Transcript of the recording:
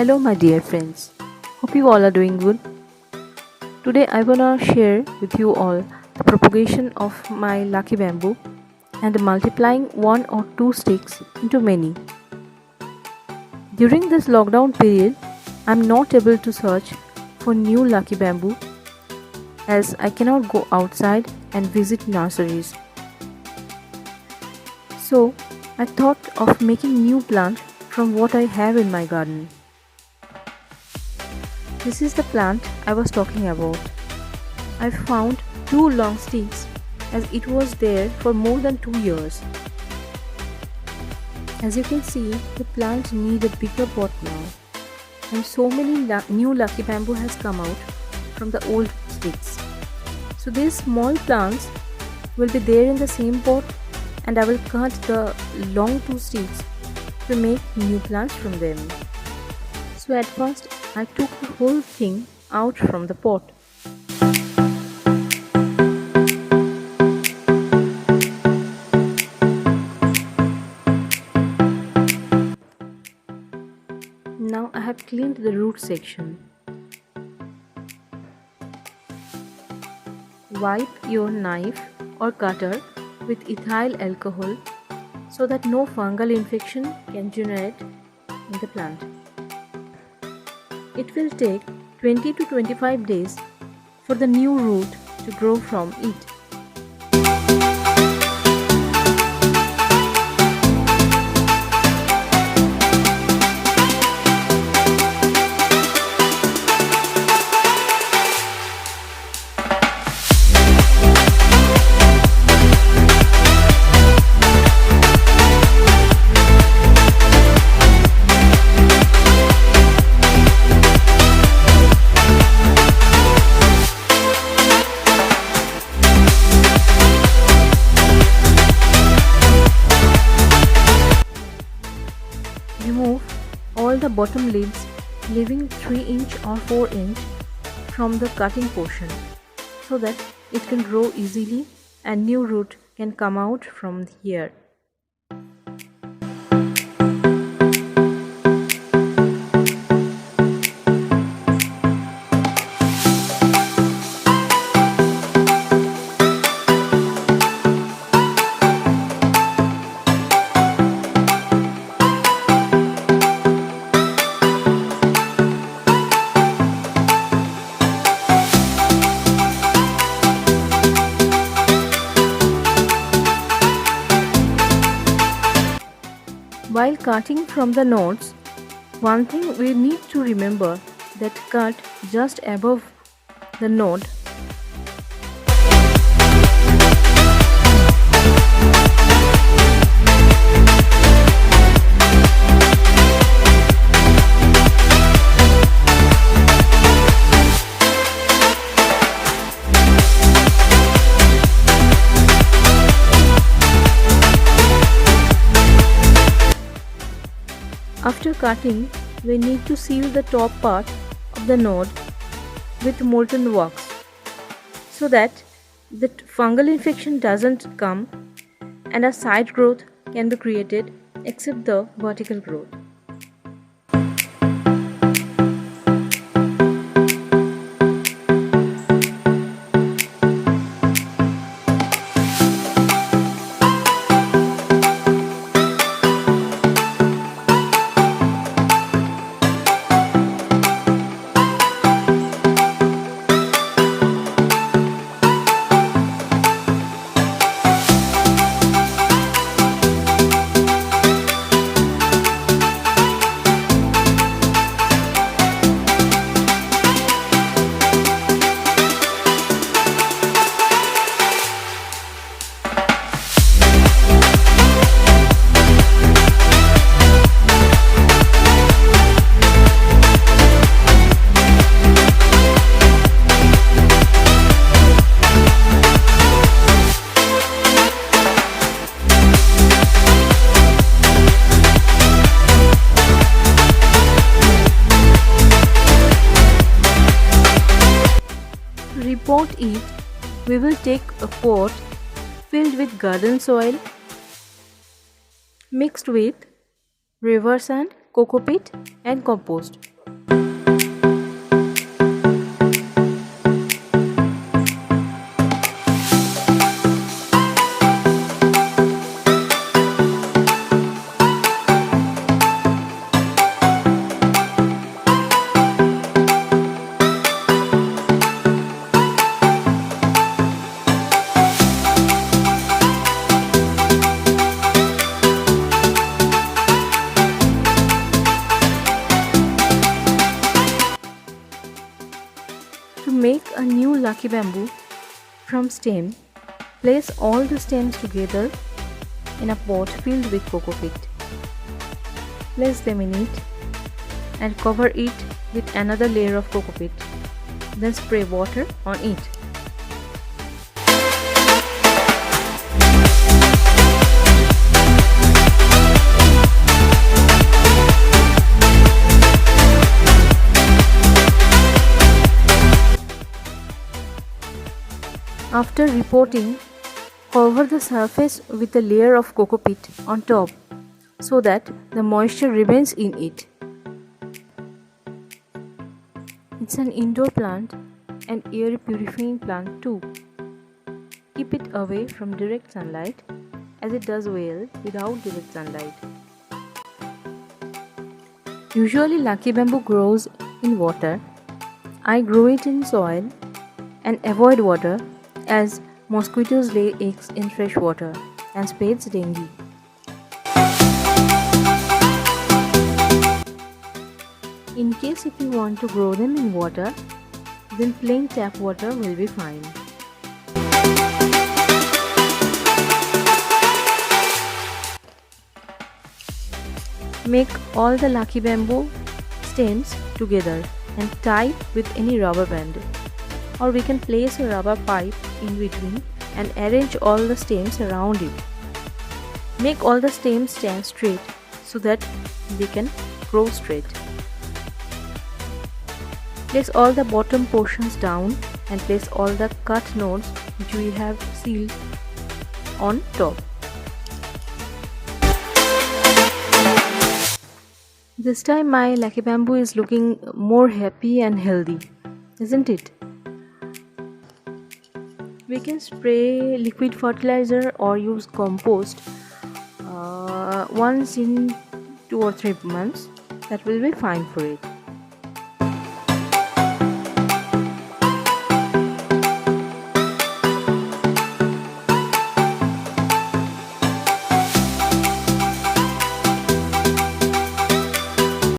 Hello my dear friends, hope you all are doing good. Today I wanna share with you all the propagation of my lucky bamboo and multiplying one or two sticks into many. During this lockdown period, I'm not able to search for new lucky bamboo as I cannot go outside and visit nurseries. So I thought of making new plant from what I have in my garden. This is the plant I was talking about. I found two long sticks as it was there for more than 2 years. As you can see, the plant needs a bigger pot now, and so many new lucky bamboo has come out from the old sticks. So these small plants will be there in the same pot, and I will cut the long two sticks to make new plants from them. So at first I took the whole thing out from the pot. Now I have cleaned the root section. Wipe your knife or cutter with ethyl alcohol so that no fungal infection can generate in the plant. It will take 20 to 25 days for the new root to grow from it. Remove all the bottom leaves, leaving 3-inch or 4-inch from the cutting portion so that it can grow easily and new root can come out from here. While cutting from the nodes, one thing we need to remember that cut just above the node. After cutting, we need to seal the top part of the node with molten wax so that the fungal infection doesn't come and a side growth can be created except the vertical growth. Repot it, we will take a pot filled with garden soil mixed with river sand, coco peat and compost. lucky bamboo from stem, place all the stems together in a pot filled with coco peat. Place them in it and cover it with another layer of coco peat. Then spray water on it. After repotting, cover the surface with a layer of coco peat on top so that the moisture remains in it. It's an indoor plant and air purifying plant too. Keep it away from direct sunlight as it does well without direct sunlight. Usually lucky bamboo grows in water. I grow it in soil and avoid water as mosquitoes lay eggs in fresh water and spreads dengue. In case if you want to grow them in water, then plain tap water will be fine. Make all the lucky bamboo stems together and tie with any rubber band. Or we can place a rubber pipe in between and arrange all the stems around it. Make all the stems stand straight so that they can grow straight. Place all the bottom portions down and place all the cut nodes which we have sealed on top. This time my lucky bamboo is looking more happy and healthy, isn't it? We can spray liquid fertilizer or use compost once in 2 or 3 months. That will be fine for it.